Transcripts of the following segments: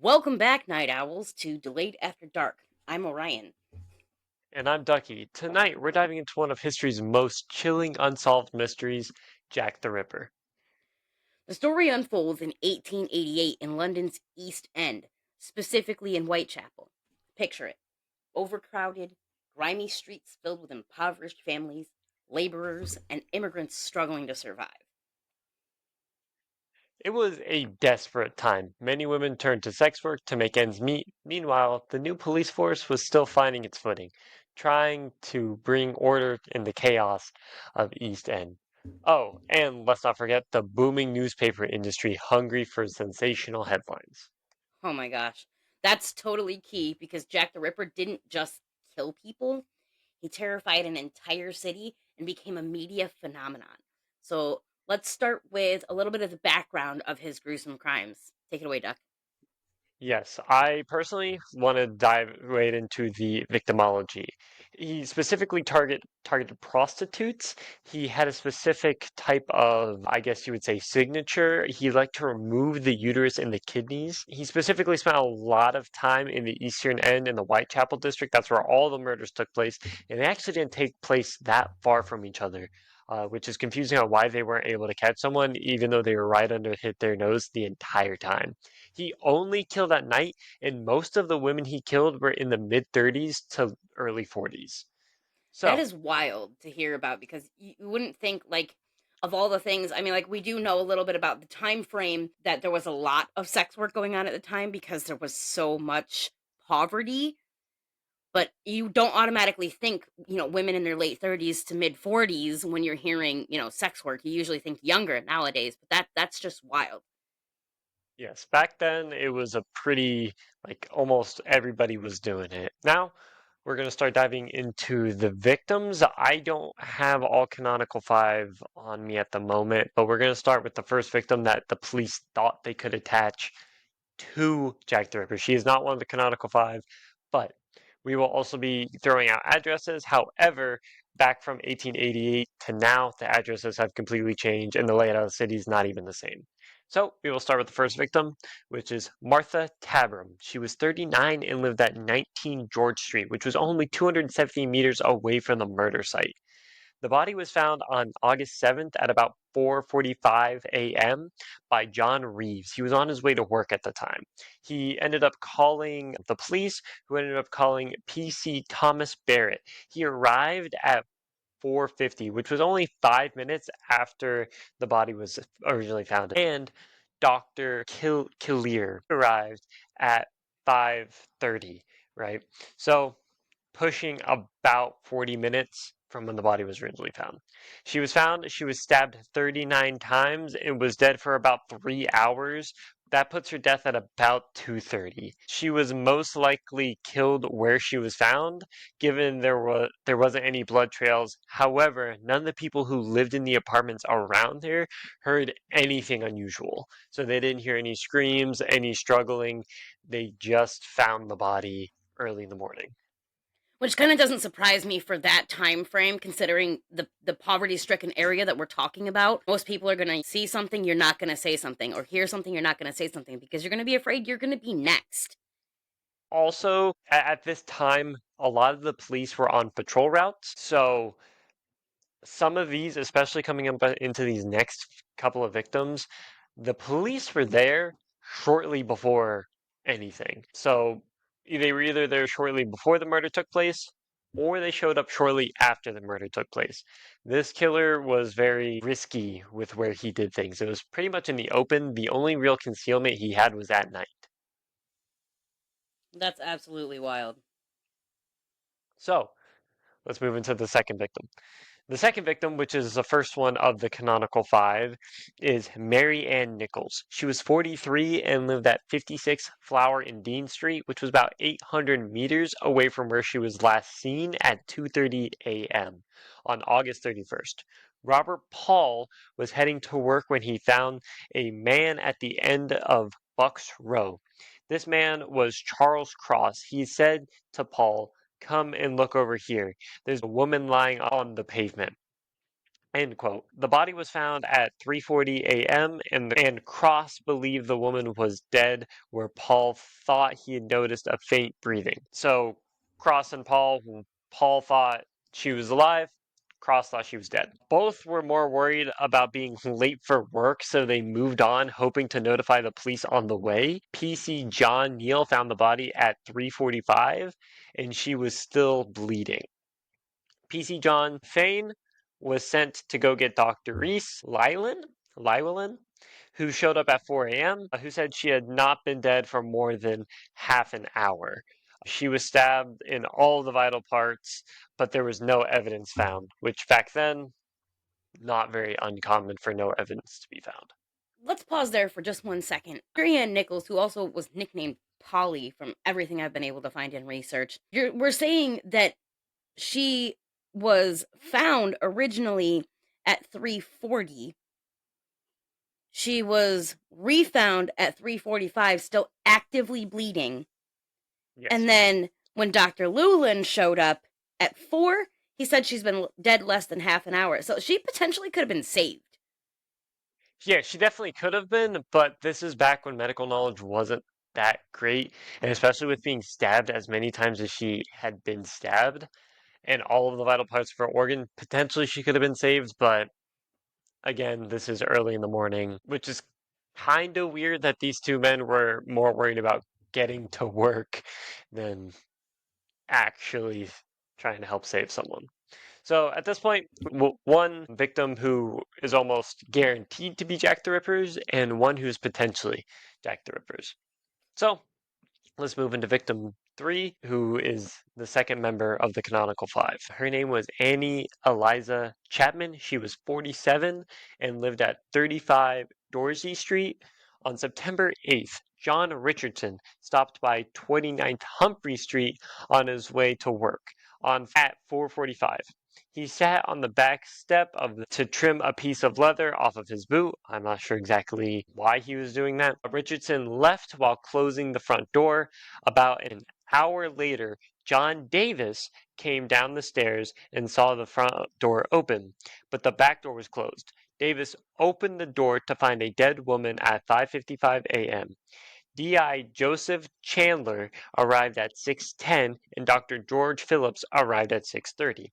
Welcome back, Night Owls, to Delayed After Dark. I'm Orion. And I'm Ducky. Tonight, we're diving into one of history's most chilling unsolved mysteries, Jack the Ripper. The story unfolds in 1888 in London's East End, specifically in Whitechapel. Picture it: overcrowded, grimy streets filled with impoverished families, laborers, and immigrants struggling to survive. It was a desperate time. Many women turned to sex work to make ends meet. Meanwhile, the new police force was still finding its footing, trying to bring order in the chaos of East End. Oh, and let's not forget the booming newspaper industry hungry for sensational headlines. Oh my gosh. That's totally key because Jack the Ripper didn't just kill people, he terrified an entire city and became a media phenomenon. So let's start with a little bit of the background of his gruesome crimes. Take it away, Duck. Yes, I personally want to dive right into the victimology. He specifically targeted prostitutes. He had a specific type of, I guess you would say, signature. He liked to remove the uterus and the kidneys. He specifically spent a lot of time in the Eastern End in the Whitechapel district. That's where all the murders took place, and they actually didn't take place that far from each other. Which is confusing on why they weren't able to catch someone, even though they were right under hit their nose the entire time. He only killed at night, and most of the women he killed were in the mid 30s to early 40s. That So, is wild to hear about because you wouldn't think like of all the things. I mean, like we do know a little bit about the time frame that there was a lot of sex work going on at the time because there was so much poverty. But you don't automatically think, women in their late 30s to mid 40s when you're hearing, sex work. You usually think younger nowadays, but that's just wild. yes, back then it was a pretty, like, almost everybody was doing it. Now, we're going to start diving into the victims. I don't have all canonical five on me at the moment, but we're going to start with the first victim that the police thought they could attach to Jack the Ripper. She is not one of the canonical five, but we will also be throwing out addresses. However, back from 1888 to now, the addresses have completely changed and the layout of the city is not even the same. So we will start with the first victim, which is Martha Tabram. She was 39 and lived at 19 George Street, which was only 270 meters away from the murder site. The body was found on August 7th at about 4:45 a.m. by John Reeves. He was on his way to work at the time. He ended up calling the police, who ended up calling PC Thomas Barrett. He arrived at 4:50, which was only 5 minutes after the body was originally found. And Dr. Killier arrived at 5:30, right? So pushing about 40 minutes from when the body was originally found. She was stabbed 39 times and was dead for about 3 hours. That puts her death at about 2:30. She was most likely killed where she was found, given there wasn't any blood trails. However, none of the people who lived in the apartments around her heard anything unusual. So they didn't hear any screams, any struggling. They just found the body early in the morning. Which kind of doesn't surprise me for that time frame, considering the poverty stricken area that we're talking about. Most people are gonna see something, you're not gonna say something, or hear something, you're not gonna say something because you're gonna be afraid you're gonna be next. Also, at this time, a lot of the police were on patrol routes. So some of these, especially coming up into these next couple of victims, the police were there shortly before anything. So they were either there shortly before the murder took place or they showed up shortly after the murder took place. This killer was very risky with where he did things. It was pretty much in the open. The only real concealment he had was at night. That's absolutely wild. So let's move into the second victim. The second victim, which is the first one of the canonical five, is Mary Ann Nichols. She was 43 and lived at 56 Flower and Dean Street, which was about 800 meters away from where she was last seen at 2:30 a.m. on August 31st. Robert Paul was heading to work when he found a man at the end of Bucks Row. This man was Charles Cross. He said to Paul, "Come and look over here. There's a woman lying on the pavement." End quote. The body was found at 3:40 a.m. and Cross believed the woman was dead, where Paul thought he had noticed a faint breathing. So Cross and Paul thought she was alive. Cross thought she was dead. Both were more worried about being late for work, so they moved on, hoping to notify the police on the way. PC John Neal found the body at 3:45, and she was still bleeding. PC John Fane was sent to go get Dr. Reese Llewellyn, who showed up at 4 a.m., who said she had not been dead for more than half an hour. She was stabbed in all the vital parts, but there was no evidence found, which back then, not very uncommon for no evidence to be found. Let's pause there for just 1 second. Marianne Nichols, who also was nicknamed Polly from everything I've been able to find in research, we're saying that she was found originally at 3:40. She was refound at 3:45, still actively bleeding. Yes. And then when Dr. Llewellyn showed up at 4, he said she's been dead less than half an hour. So she potentially could have been saved. Yeah, she definitely could have been, but this is back when medical knowledge wasn't that great, and especially with being stabbed as many times as she had been stabbed, and all of the vital parts of her organ, potentially she could have been saved, but again, this is early in the morning, which is kind of weird that these two men were more worried about getting to work than actually trying to help save someone. So at this point, one victim who is almost guaranteed to be Jack the Ripper's, and one who's potentially Jack the Ripper's. So let's move into victim 3, who is the second member of the canonical 5. Her name was Annie Eliza Chapman. She was 47 and lived at 35 Dorsey Street. On September 8th, John Richardson stopped by 29th Humphrey Street on his way to work at 4:45. He sat on the back step to trim a piece of leather off of his boot. I'm not sure exactly why he was doing that. Richardson left while closing the front door. About an hour later, John Davis came down the stairs and saw the front door open, but the back door was closed. Davis opened the door to find a dead woman at 5:55 a.m. DI Joseph Chandler arrived at 6:10 and Dr. George Phillips arrived at 6:30.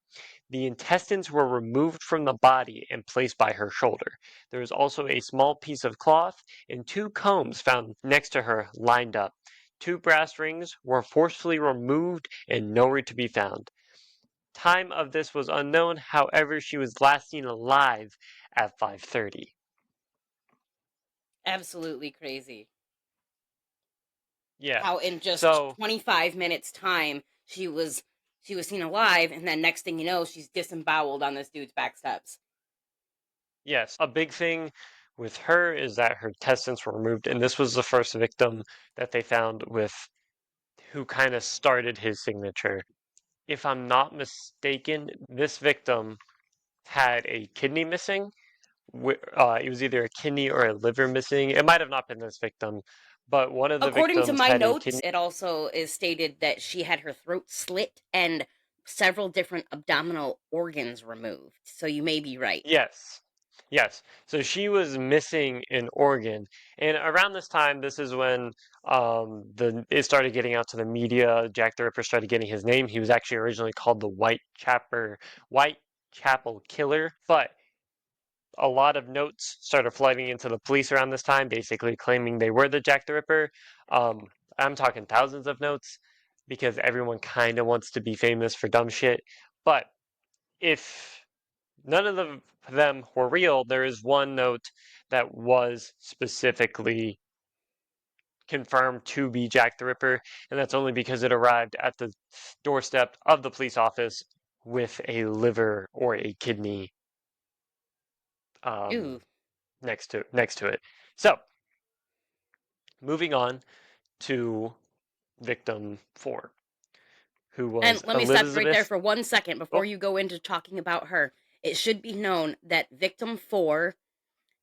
The intestines were removed from the body and placed by her shoulder. There was also a small piece of cloth and 2 combs found next to her lined up. 2 brass rings were forcefully removed and nowhere to be found. Time of this was unknown, however, she was last seen alive at 5:30. Absolutely crazy. Yeah. How in just So 25 minutes time she was seen alive, and then next thing you know, she's disemboweled on this dude's back steps. yes, a big thing with her is that her intestines were removed, and this was the first victim that they found with who kind of started his signature. If I'm not mistaken, this victim had a kidney missing. It was either a kidney or a liver missing. It might have not been this victim, but one of the According to victims my had a kidney. notes, it also is stated that she had her throat slit and several different abdominal organs removed. So you may be right. Yes. Yes. So she was missing an organ. And around this time, this is when the it started getting out to the media. Jack the Ripper started getting his name. He was actually originally called the Whitechapel Killer, but a lot of notes started flooding into the police around this time, basically claiming they were the Jack the Ripper. Um, I'm talking thousands of notes because everyone kind of wants to be famous for dumb shit. But if none of them were real, there is one note that was specifically confirmed to be Jack the Ripper, and that's only because it arrived at the doorstep of the police office with a liver or a kidney um, Ooh. next to it. So, moving on to victim 4, who And was let me stop you right there Elizabeth. for 1 second before Oh, you go into talking about her. It should be known that victim 4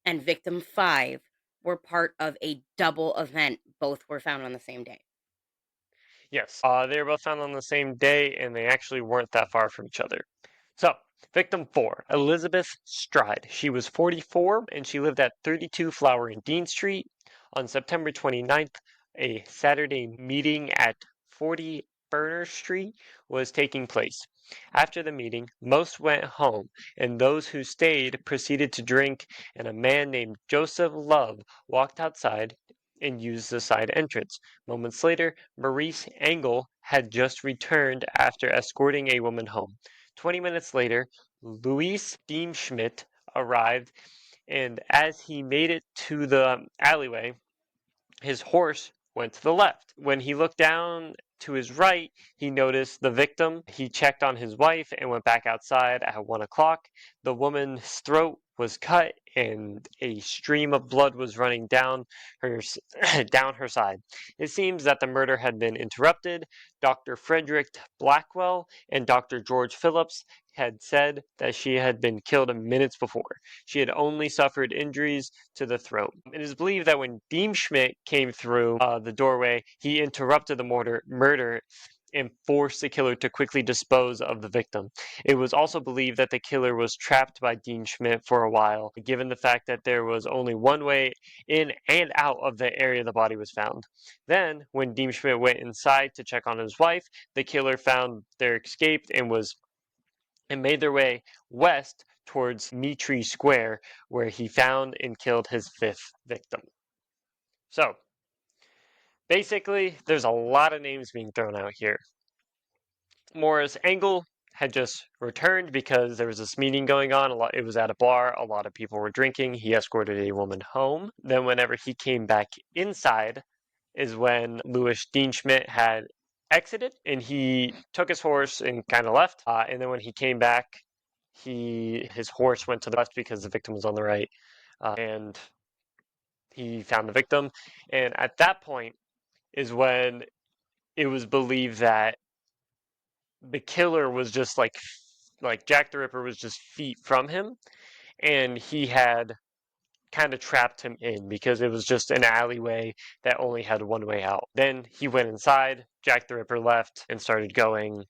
and victim 5 were part of a double event. Both were found on the same day. yes, they were both found on the same day, and they actually weren't that far from each other. So, Victim 4, Elizabeth Stride. She was 44 and she lived at 32 Flower and Dean Street. On September 29th, a Saturday meeting at 40 Burner Street was taking place. After the meeting, most went home, and those who stayed proceeded to drink, and a man named Joseph Love walked outside and used the side entrance. Moments later, Maurice Engel had just returned after escorting a woman home. 20 minutes later, Louis Deemschmidt arrived, and as he made it to the alleyway, his horse went to the left. When he looked down to his right, he noticed the victim. He checked on his wife and went back outside at 1 o'clock. The woman's throat was cut and a stream of blood was running down her down her side. It seems that the murder had been interrupted. Dr. Frederick Blackwell and Dr. George Phillips had said that she had been killed minutes before. She had only suffered injuries to the throat. It is believed that when Deemschmidt came through the doorway, he interrupted the murder and forced the killer to quickly dispose of the victim. It was also believed that the killer was trapped by Dean Schmidt for a while, given the fact that there was only one way in and out of the area the body was found. Then, when Dean Schmidt went inside to check on his wife, the killer found their escaped and made their way west towards Mitri Square, where he found and killed his fifth victim. So, basically, there's a lot of names being thrown out here. Morris Engel had just returned because there was this meeting going on. It was at a bar. A lot of people were drinking. He escorted a woman home. Then, whenever he came back inside, is when Louis Dean Schmidt had exited and he took his horse and kind of left. And then when he came back, his horse went to the left because the victim was on the right, and he found the victim. And at that point is when it was believed that the killer was just like Jack the Ripper was just feet from him, and he had kind of trapped him in because it was just an alleyway that only had one way out. Then he went inside. Jack the Ripper left and started going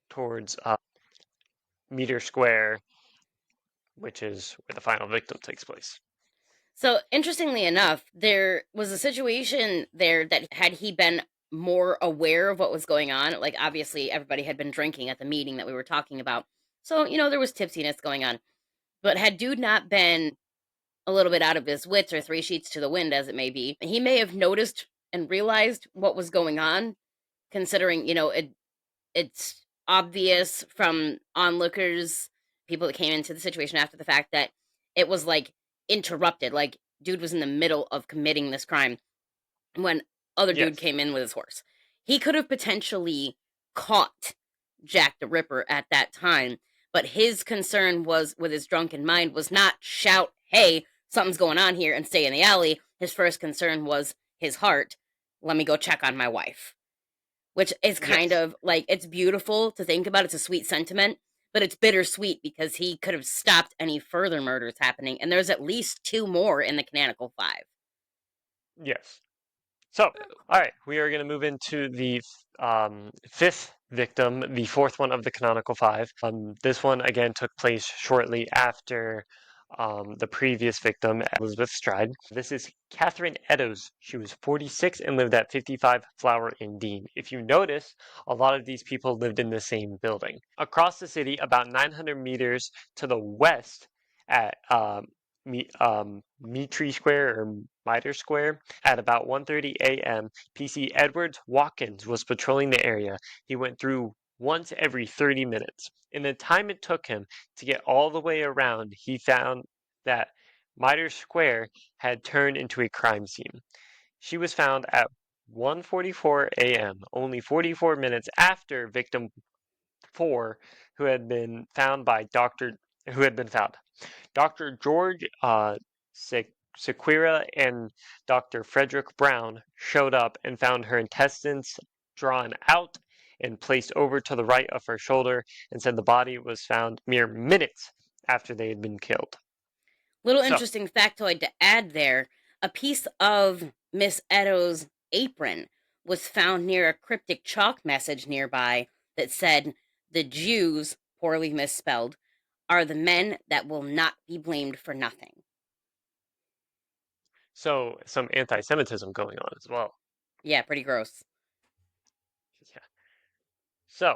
towards Meter Square, which is where the final victim takes place. So, interestingly enough, there was a situation there that had he been more aware of what was going on, like obviously everybody had been drinking at the meeting that we were talking about. So, there was tipsiness going on. But had dude not been a little bit out of his wits or three sheets to the wind, as it may be, he may have noticed and realized what was going on, considering, it's obvious from onlookers, people that came into the situation after the fact, that it was like interrupted. Like, dude was in the middle of committing this crime when other dude Yes. came in with his horse. He could have potentially caught Jack the Ripper at that time, but his concern was with his drunken mind was not shout, "Hey, something's going on here," and stay in the alley. His first concern was his heart. Let me go check on my wife. Which is kind Yes. of like, it's beautiful to think about. It's a sweet sentiment, but it's bittersweet because he could have stopped any further murders happening. And there's at least two more in the canonical five. Yes. So, all right, we are going to move into the fifth victim, the fourth one of the canonical five. This one again took place shortly after the previous victim, Elizabeth Stride. This is Catherine Eddowes. She was 46 and lived at 55 Flower and Dean. If you notice, a lot of these people lived in the same building. Across the city, about 900 meters to the west at Mitri Square or Mitre Square, at about 1:30 a.m., PC Edwards Watkins was patrolling the area. He went through once every 30 minutes. In the time it took him to get all the way around, he found that Mitre Square had turned into a crime scene. She was found at 1:44 a.m., only 44 minutes after victim 4, who had been found by Dr. who had been found. Dr. George Sequira and Dr. Frederick Brown showed up and found her intestines drawn out and placed over to the right of her shoulder, and said the body was found mere minutes after they had been killed. Little So, interesting factoid to add there, a piece of Miss Eddowes' apron was found near a cryptic chalk message nearby that said, "The Jews," poorly misspelled, are the men that will not be blamed for nothing. So some anti-Semitism going on as well. Yeah, pretty gross. Yeah. So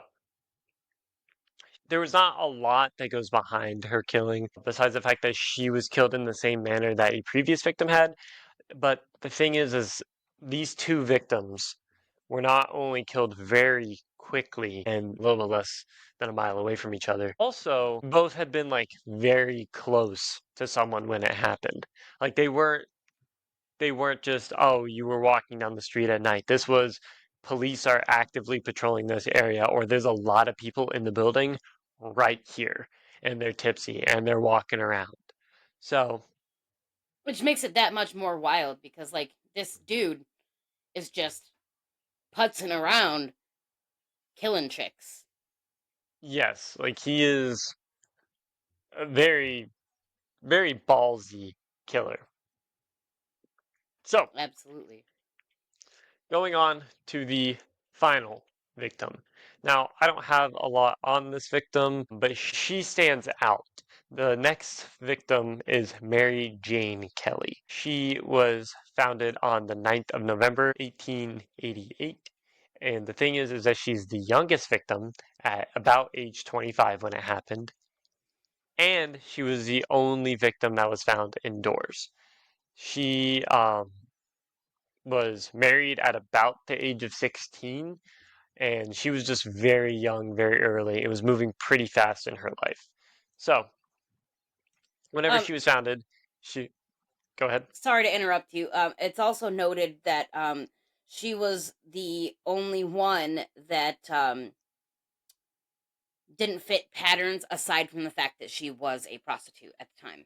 there was not a lot that goes behind her killing, besides the fact that she was killed in the same manner that a previous victim had. But the thing is these two victims were not only killed very quickly and a little less than a mile away from each other, also both had been like very close to someone when it happened. Like they weren't just, oh, you were walking down the street at night. This was police are actively patrolling this area, or there's a lot of people in the building right here, and they're tipsy and they're walking around. So, Which makes it that much more wild because, like, this dude is just putzing around killing chicks. yes, like he is a very, very ballsy killer. So, Absolutely. going on to the final victim. Now, I don't have a lot on this victim, but she stands out. The next victim is Mary Jane Kelly. She was founded on the 9th of November, 1888. And the thing is that she's the youngest victim at about age 25 when it happened. And she was the only victim that was found indoors. She was married at about the age of 16, and she was just very young, very early. It was moving pretty fast in her life. So, whenever Um, she was founded, she go ahead. Sorry to interrupt you. It's also noted that she was the only one that didn't fit patterns aside from the fact that she was a prostitute at the time.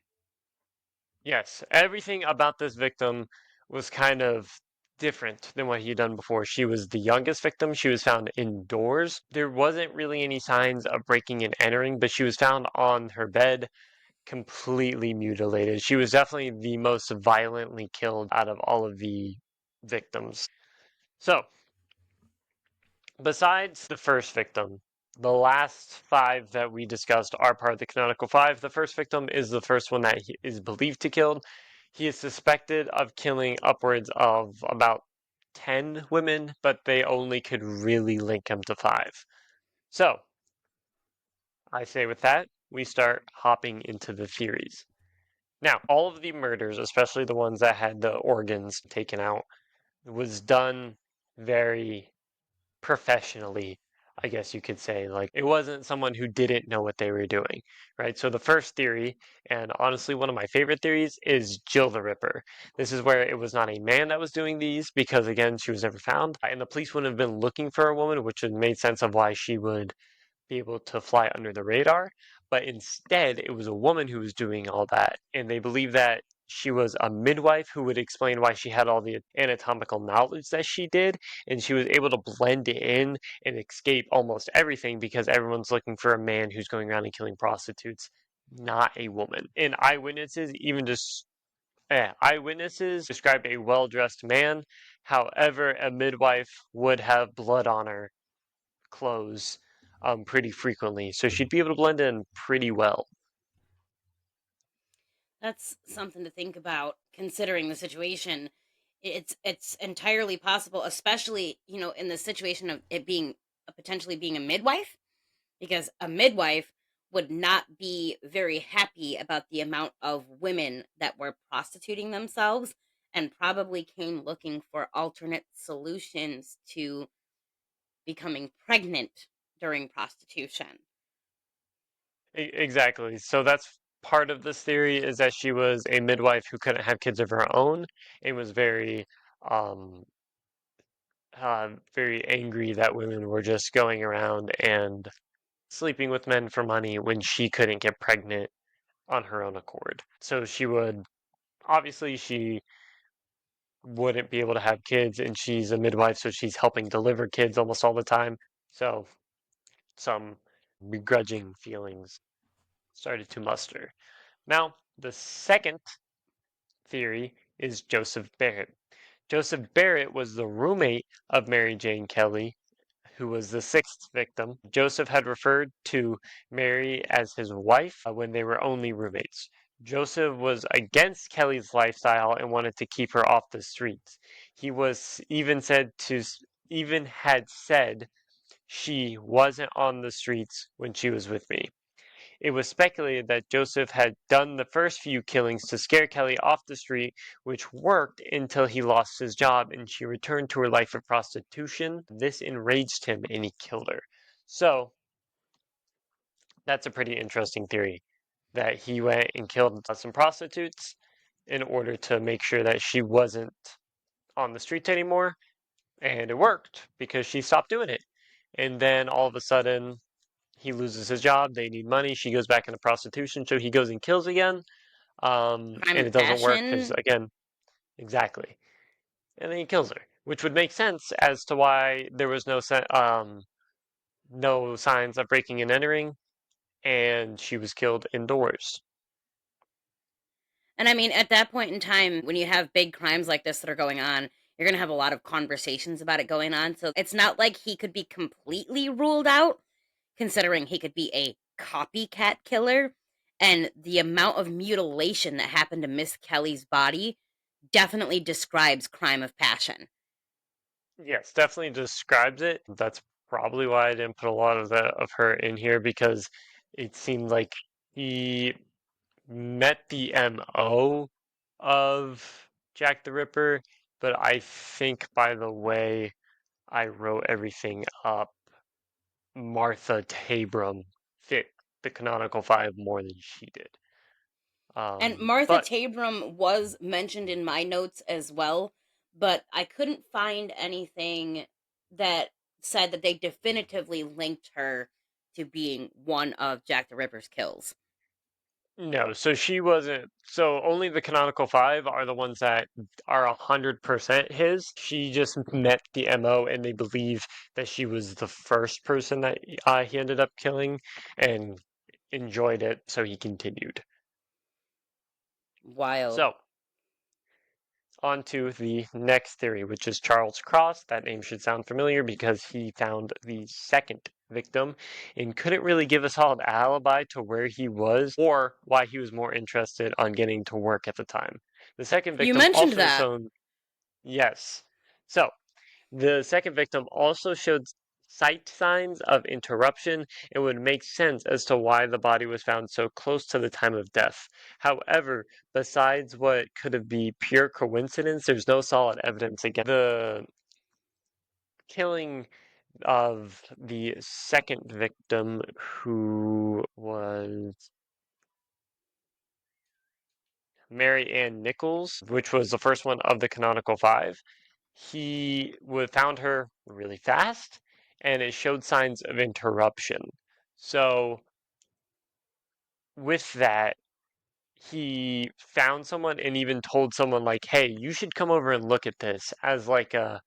Yes, everything about this victim was kind of different than what he'd done before. She was the youngest victim. She was found indoors. There wasn't really any signs of breaking and entering, but she was found on her bed completely mutilated. She was definitely the most violently killed out of all of the victims. So, besides the first victim, the last five that we discussed are part of the canonical five. The first victim is the first one that is believed to kill. He is suspected of killing upwards of about 10 women, but they only could really link him to five. So, I say with that, we start hopping into the theories. Now, all of the murders, especially the ones that had the organs taken out, was done very professionally, I guess you could say. Like, it wasn't someone who didn't know what they were doing, right? So, the first theory, and honestly, one of my favorite theories, is Jill the Ripper. This is where it was not a man that was doing these because, again, she was never found. And the police wouldn't have been looking for a woman, which would have made sense of why she would be able to fly under the radar, but instead it was a woman who was doing all that, and they believe that she was a midwife who would explain why she had all the anatomical knowledge that she did, and she was able to blend in and escape almost everything because everyone's looking for a man who's going around and killing prostitutes, not a woman. And eyewitnesses described a well-dressed man. However, a midwife would have blood on her clothes pretty frequently, so she'd be able to blend in pretty well. That's something to think about considering the situation. It's entirely possible, especially, in the situation of it being potentially being a midwife, because a midwife would not be very happy about the amount of women that were prostituting themselves and probably came looking for alternate solutions to becoming pregnant during prostitution. Exactly. So that's part of this theory is that she was a midwife who couldn't have kids of her own and was um, very angry that women were just going around and sleeping with men for money when she couldn't get pregnant on her own accord. So she wouldn't be able to have kids, and she's a midwife, so she's helping deliver kids almost all the time. So some begrudging feelings started to muster. Now, the second theory is Joseph Barrett. Joseph Barrett was the roommate of Mary Jane Kelly, who was the sixth victim. Joseph had referred to Mary as his wife when they were only roommates. Joseph was against Kelly's lifestyle and wanted to keep her off the streets. He was even had said she wasn't on the streets when she was with me. It was speculated that Joseph had done the first few killings to scare Kelly off the street, which worked until he lost his job and she returned to her life of prostitution. This enraged him and he killed her. So, that's a pretty interesting theory that he went and killed some prostitutes in order to make sure that she wasn't on the streets anymore. And it worked because she stopped doing it. And then all of a sudden, he loses his job. They need money. She goes back into prostitution. So he goes and kills again. Crime And of it doesn't work because, passion. again, exactly. And then he kills her, which would make sense as to why there was no signs of breaking and entering, and she was killed indoors. And I mean, at that point in time, when you have big crimes like this that are going on, you're going to have a lot of conversations about it going on. So it's not like he could be completely ruled out, considering he could be a copycat killer. And the amount of mutilation that happened to Miss Kelly's body definitely describes crime of passion. Yes, definitely describes it. That's probably why I didn't put a lot of her in here because it seemed like he met the MO of Jack the Ripper, but I think by the way I wrote everything up, Martha Tabram fit the canonical five more than she did. And Martha But Tabram was mentioned in my notes as well, but I couldn't find anything that said that they definitively linked her to being one of Jack the Ripper's kills. no, so she wasn't. So only the canonical five are the ones that are 100% his. She just met the MO, and they believe that she was the first person that he ended up killing, and enjoyed it, so he continued. Wild. So on to the next theory, which is Charles Cross. That name should sound familiar because he found the second victim and couldn't really give us all an alibi to where he was or why he was more interested on getting to work at the time. The second You victim mentioned also that. shown, yes. So the second victim also showed sight signs of interruption and would make sense as to why the body was found so close to the time of death. However, besides what could have been pure coincidence, there's no solid evidence against the killing of the second victim, who was Mary Ann Nichols, which was the first one of the canonical five. He would found her really fast, and it showed signs of interruption. So with that, he found someone and even told someone like, "Hey, you should come over and look at this," as like a,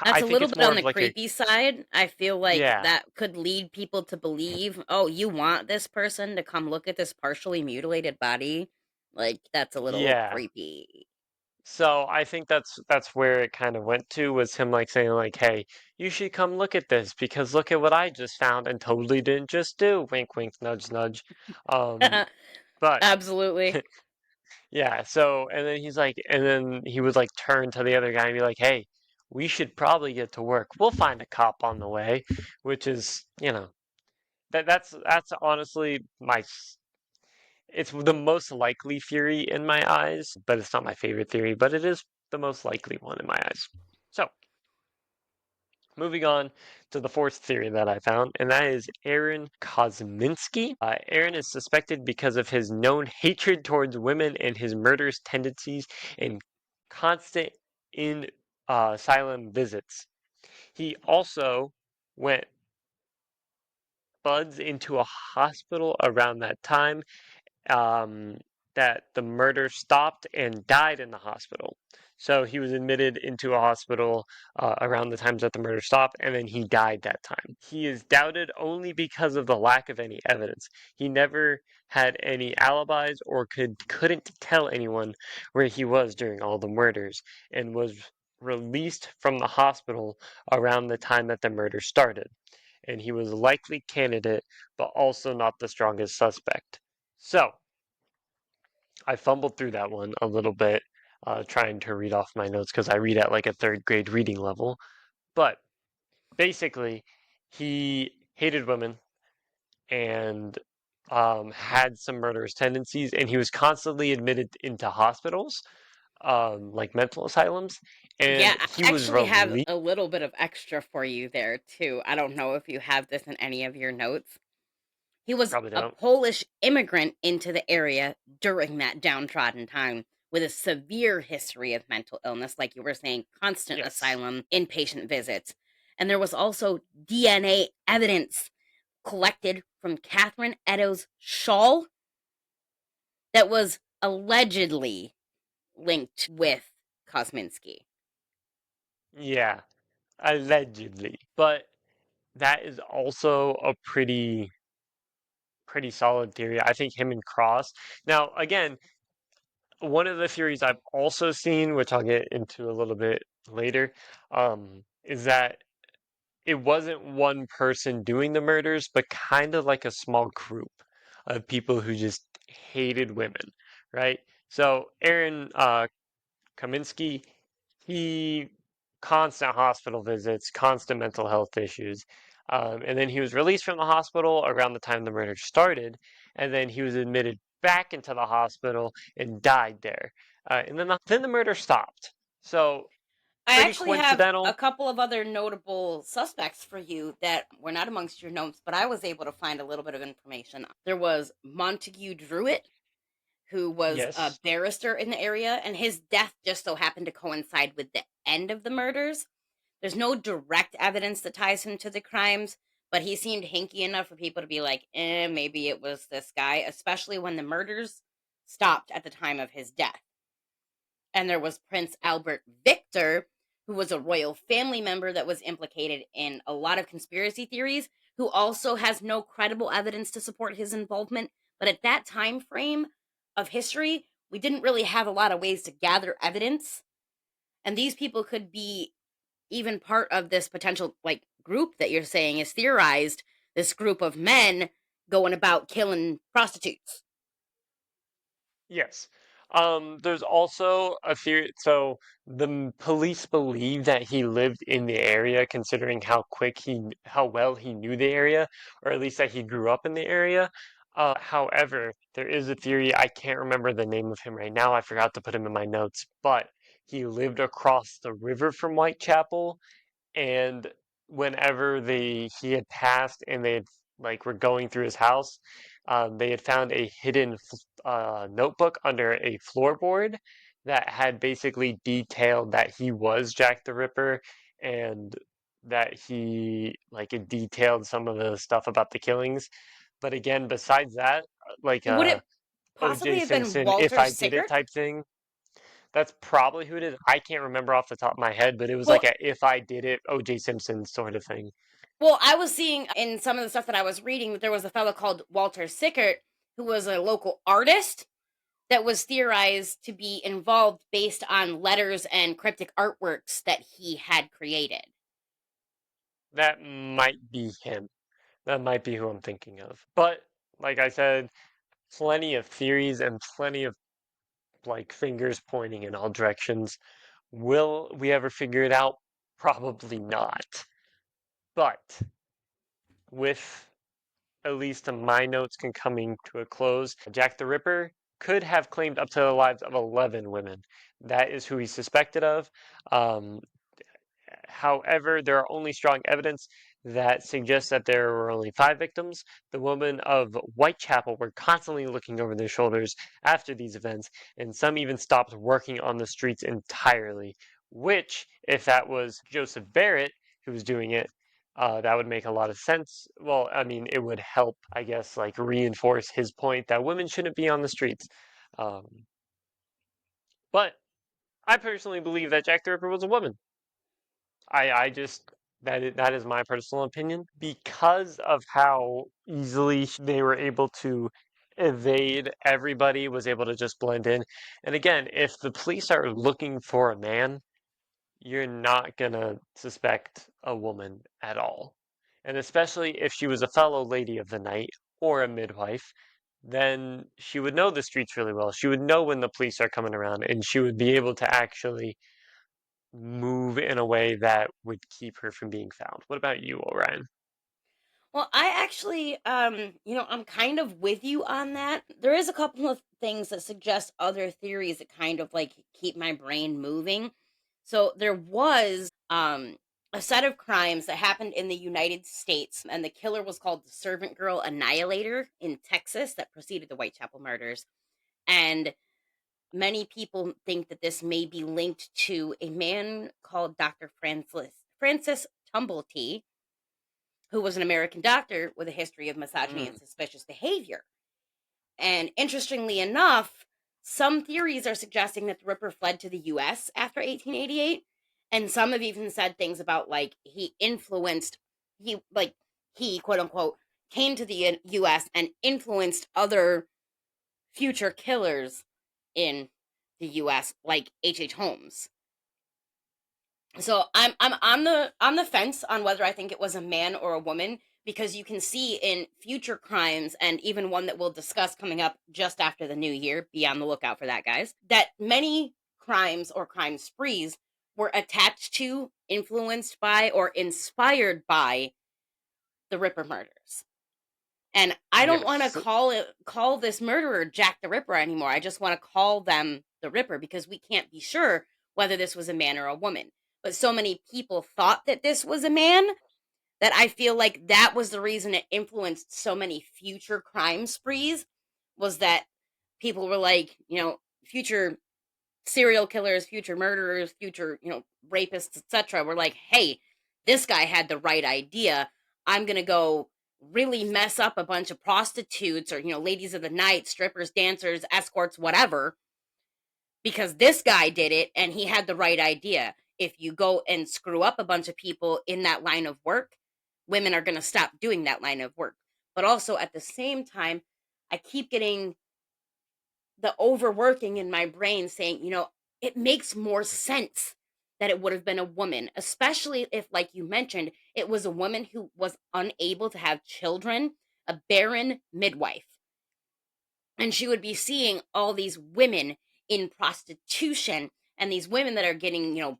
That's I a think little it's bit more on of the like a, creepy side. I feel like yeah, that could lead people to believe, oh, you want this person to come look at this partially mutilated body? Like, that's a little yeah. creepy. So I think that's where it kind of went to, was him like saying like, "Hey, you should come look at this because look at what I just found and totally didn't just do." Wink, wink, nudge, nudge. Um, but Absolutely. yeah, so and then he's like, and then he would like turn to the other guy and be like, "Hey, we should probably get to work. We'll find a cop on the way," which is, that's honestly it's the most likely theory in my eyes, but it's not my favorite theory, but it is the most likely one in my eyes. So, moving on to the fourth theory that I found, and that is Aaron Kosminski. Aaron is suspected because of his known hatred towards women and his murderous tendencies and constant in asylum visits. He also went buds into a hospital around that time, um, that the murder stopped and died in the hospital. So he was admitted into a hospital around the times that the murder stopped, and then he died that time. He is doubted only because of the lack of any evidence. He never had any alibis or couldn't tell anyone where he was during all the murders, and was released from the hospital around the time that the murder started, and he was a likely candidate, but also not the strongest suspect. So, I fumbled through that one a little bit, trying to read off my notes because I read at like a third grade reading level. But basically, he hated women and had some murderous tendencies, and he was constantly admitted into hospitals, like mental asylums, Yeah, and I he was actually have released. a little bit of extra for you there too. I don't know if you have this in any of your notes. He was Probably a don't. Polish immigrant into the area during that downtrodden time with a severe history of mental illness, like you were saying, constant Yes. asylum, inpatient visits. And there was also DNA evidence collected from Catherine Eddowes' shawl that was allegedly linked with Kosminski. Yeah, allegedly. But that is also a pretty solid theory. I think him and Cross. Now, again, one of the theories I've also seen, which I'll get into a little bit later, is that it wasn't one person doing the murders, but kind of like a small group of people who just hated women, right? So Aaron Kaminsky, he constant hospital visits, constant mental health issues. And then he was released from the hospital around the time the murder started, and then he was admitted back into the hospital and died there. And then the murder stopped. So I pretty actually have a coincidental. couple of other notable suspects for you that were not amongst your notes, but I was able to find a little bit of information. There was Montague Druitt, who was a Yes. barrister in the area, and his death just so happened to coincide with the end of the murders. There's no direct evidence that ties him to the crimes, but he seemed hinky enough for people to be like, maybe it was this guy, especially when the murders stopped at the time of his death. And there was Prince Albert Victor, who was a royal family member that was implicated in a lot of conspiracy theories, who also has no credible evidence to support his involvement. But at that time frame of history, we didn't really have a lot of ways to gather evidence. And these people could be even part of this potential like group that you're saying is theorized, this group of men going about killing prostitutes. Yes. There's also a theory. So police believe that he lived in the area, considering how well he knew the area, or at least that he grew up in the area. However, there is a theory. I can't remember the name of him right now. I forgot to put him in my notes, but he lived across the river from Whitechapel, and whenever he had passed and they had, like were going through his house, they had found a hidden notebook under a floorboard that had basically detailed that he was Jack the Ripper, and that he like it detailed some of the stuff about the killings. But again, besides that, like Would it O.J. possibly have been Simpson, if Walter I did it Sickert? type thing. That's probably who it is. I can't remember off the top of my head, but it was like Well, a if I did it, O.J. Simpson sort of thing. Well, I was seeing in some of the stuff that I was reading that there was a fellow called Walter Sickert who was a local artist that was theorized to be involved based on letters and cryptic artworks that he had created. That might be him. That might be who I'm thinking of. But like I said, plenty of theories and plenty of like fingers pointing in all directions. Will we ever figure it out? Probably not. But with at least my notes can coming to a close, Jack the Ripper could have claimed up to the lives of 11 women. That is who he's suspected of. Um, However, there are only strong evidence that suggests that there were only five victims. The women of Whitechapel were constantly looking over their shoulders after these events, and some even stopped working on the streets entirely. Which, if that was Joseph Barrett who was doing it, that would make a lot of sense. Well, I mean, it would help, I guess, like reinforce his point that women shouldn't be on the streets. Um, but I personally believe that Jack the Ripper was a woman. I just that is my personal opinion because of how easily they were able to evade everybody was able to just blend in. And again, if the police are looking for a man, you're not gonna suspect a woman at all. And especially if she was a fellow lady of the night or a midwife, then she would know the streets really well. She would know when the police are coming around, and she would be able to actually move in a way that would keep her from being found. What about you, Orion? Well, I actually, I'm kind of with you on that. There is a couple of things that suggest other theories that kind of like keep my brain moving. So there was a set of crimes that happened in the United States, and the killer was called the Servant Girl Annihilator in Texas that preceded the Whitechapel murders. And many people think that this may be linked to a man called Dr. Francis Tumblety, who was an American doctor with a history of misogyny and Mm, suspicious behavior. And interestingly enough, some theories are suggesting that the Ripper fled to the US after 1888. And some have even said things about like he quote unquote came to the US and influenced other future killers in the US, like H. Holmes. So I'm on the fence on whether I think it was a man or a woman, because you can see in future crimes, and even one that we'll discuss coming up just after the new year, be on the lookout for that, guys, that many crimes or crime sprees were attached to, influenced by, or inspired by the Ripper murders. And I don't want to yes. call this murderer Jack the Ripper anymore. I just want to call them the Ripper, because we can't be sure whether this was a man or a woman. But so many people thought that this was a man that I feel like that was the reason it influenced so many future crime sprees, was that people were like, future serial killers, future murderers, future, rapists, etc. were like, "Hey, this guy had the right idea. I'm going to go really mess up a bunch of prostitutes, or, ladies of the night, strippers, dancers, escorts, whatever, because this guy did it and he had the right idea. If you go and screw up a bunch of people in that line of work, women are going to stop doing that line of work." But also at the same time, I keep getting the overworking in my brain saying, it makes more sense that it would have been a woman, especially if, like you mentioned, it was a woman who was unable to have children, a barren midwife. And she would be seeing all these women in prostitution, and these women that are getting,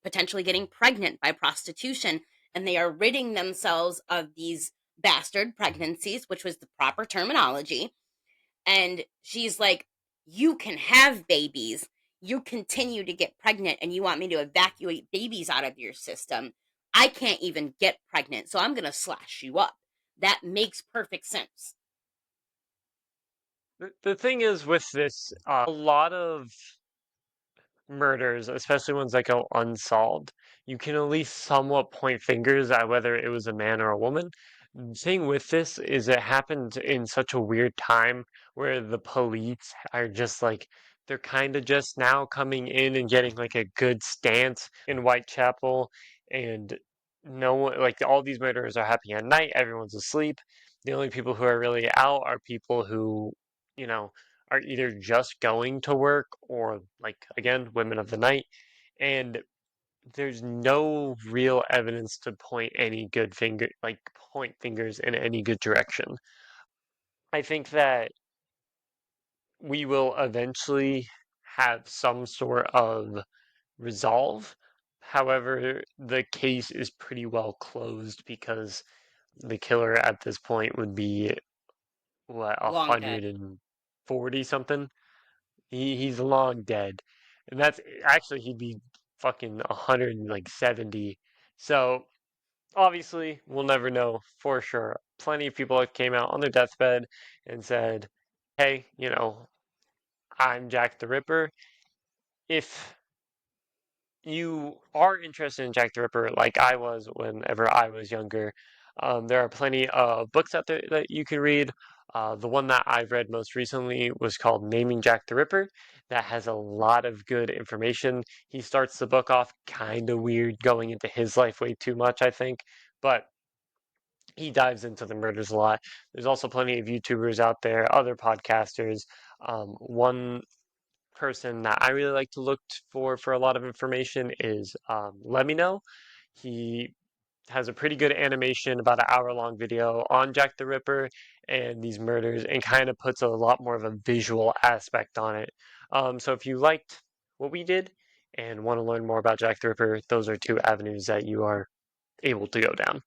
potentially getting pregnant by prostitution, and they are ridding themselves of these bastard pregnancies, which was the proper terminology. And she's like, "You can have babies. You continue to get pregnant, and you want me to evacuate babies out of your system. I can't even get pregnant, so I'm going to slash you up." That makes perfect sense. The thing is with this, a lot of murders, especially ones that go unsolved, you can at least somewhat point fingers at whether it was a man or a woman. The thing with this is it happened in such a weird time where the police are just like they're kind of just now coming in and getting like a good stance in Whitechapel, and no one like all these murderers are happening at night, everyone's asleep. The only people who are really out are people who, you know, are either just going to work or like again women of the night, and there's no real evidence to point any good finger like point fingers in any good direction. I think that we will eventually have some sort of resolve. However, the case is pretty well closed because the killer at this point would be what Long dead. 140 something. He's long dead, and that's actually he'd be fucking 170. So obviously, we'll never know for sure. Plenty of people that came out on their deathbed and said, "Hey, I'm Jack the Ripper." If you are interested in Jack the Ripper, like I was whenever I was younger, there are plenty of books out there that you can read. The one that I've read most recently was called Naming Jack the Ripper. That has a lot of good information. He starts the book off kind of weird, going into his life way too much, I think, but he dives into the murders a lot. There's also plenty of YouTubers out there, other podcasters. One person that I really like to look for a lot of information is Let Me Know. He has a pretty good animation, about an hour-long video on Jack the Ripper and these murders, and kind of puts a lot more of a visual aspect on it. So if you liked what we did and want to learn more about Jack the Ripper, those are two avenues that you are able to go down.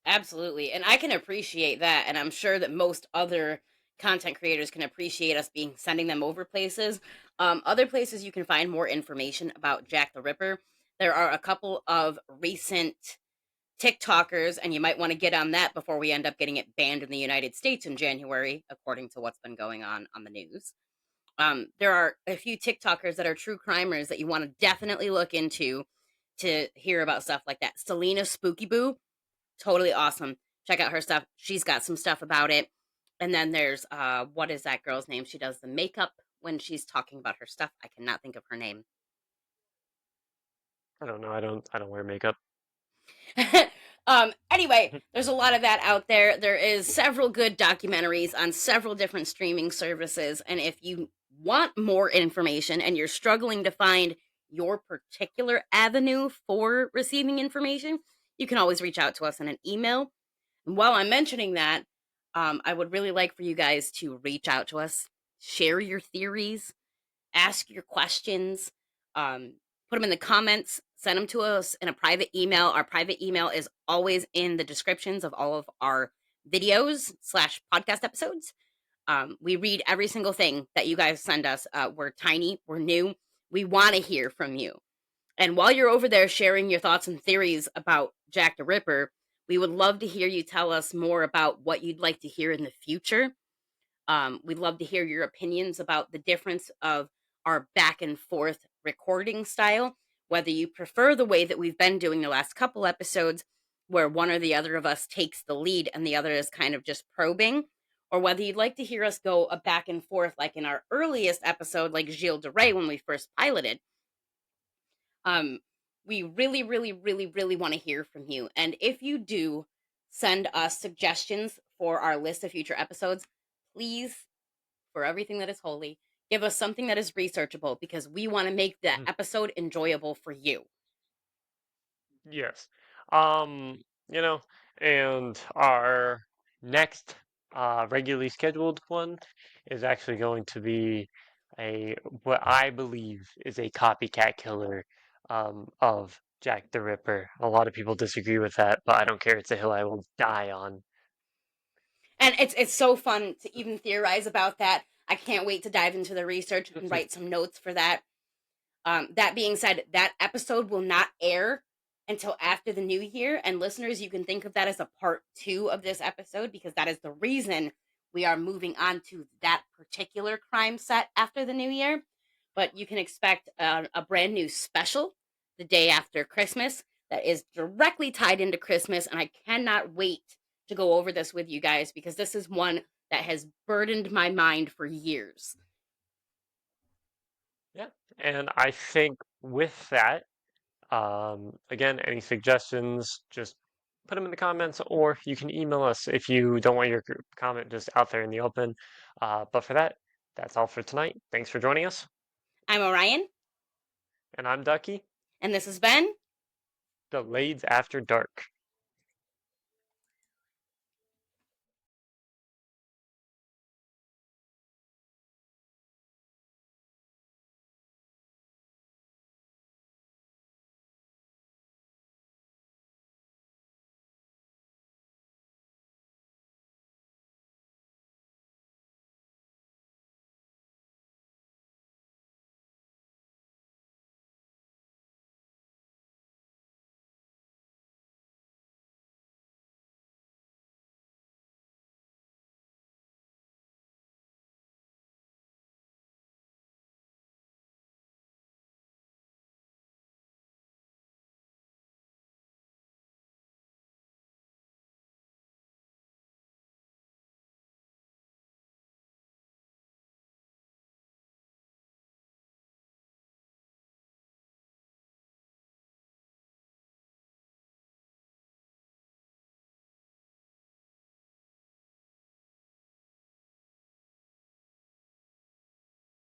Absolutely. And I can appreciate that. And I'm sure that most other content creators can appreciate us being sending them over places. Other places you can find more information about Jack the Ripper. There are a couple of recent TikTokers, and you might want to get on that before we end up getting it banned in the United States in January, according to what's been going on the news. There are a few TikTokers that are true crimers that you want to definitely look into to hear about stuff like that. Selena Spooky Boo, totally awesome. Check out her stuff. She's got some stuff about it. And then there's what is that girl's name? She does the makeup when she's talking about her stuff. I cannot think of her name. I don't know. I don't wear makeup. Anyway, there's a lot of that out there. There is several good documentaries on several different streaming services, and if you want more information and you're struggling to find your particular avenue for receiving information, you can always reach out to us in an email. And while I'm mentioning that, I would really like for you guys to reach out to us, share your theories, ask your questions, um, put them in the comments, send them to us in a private email. Our private email is always in the descriptions of all of our videos slash podcast episodes. We read every single thing that you guys send us. We're tiny, we're new, we want to hear from you. And while you're over there sharing your thoughts and theories about Jack the Ripper, we would love to hear you tell us more about what you'd like to hear in the future. We'd love to hear your opinions about the difference of our back and forth recording style, whether you prefer the way that we've been doing the last couple episodes, where one or the other of us takes the lead and the other is kind of just probing, or whether you'd like to hear us go a back and forth like in our earliest episode, like Gilles de Rais when we first piloted. Um, we really, really, really, really want to hear from you. And if you do send us suggestions for our list of future episodes, please, for everything that is holy, give us something that is researchable because we want to make that episode enjoyable for you. Yes. Um, you know, and our next regularly scheduled one is actually going to be a what I believe is a copycat killer of Jack the Ripper. A lot of people disagree with that, but I don't care. It's a hill I will die on. And it's so fun to even theorize about that. I can't wait to dive into the research and write some notes for that. That being said, that episode will not air until after the new year. And listeners, you can think of that as a part two of this episode because that is the reason we are moving on to that particular crime set after the new year. But you can expect a brand new special the day after Christmas that is directly tied into Christmas. And I cannot wait to go over this with you guys because this is one that has burdened my mind for years. Yeah. And I think with that, again, any suggestions, just put them in the comments, or you can email us if you don't want your comment just out there in the open. But for that, that's all for tonight. Thanks for joining us, I'm Orion, and I'm Ducky, and this has been the Lades After Dark.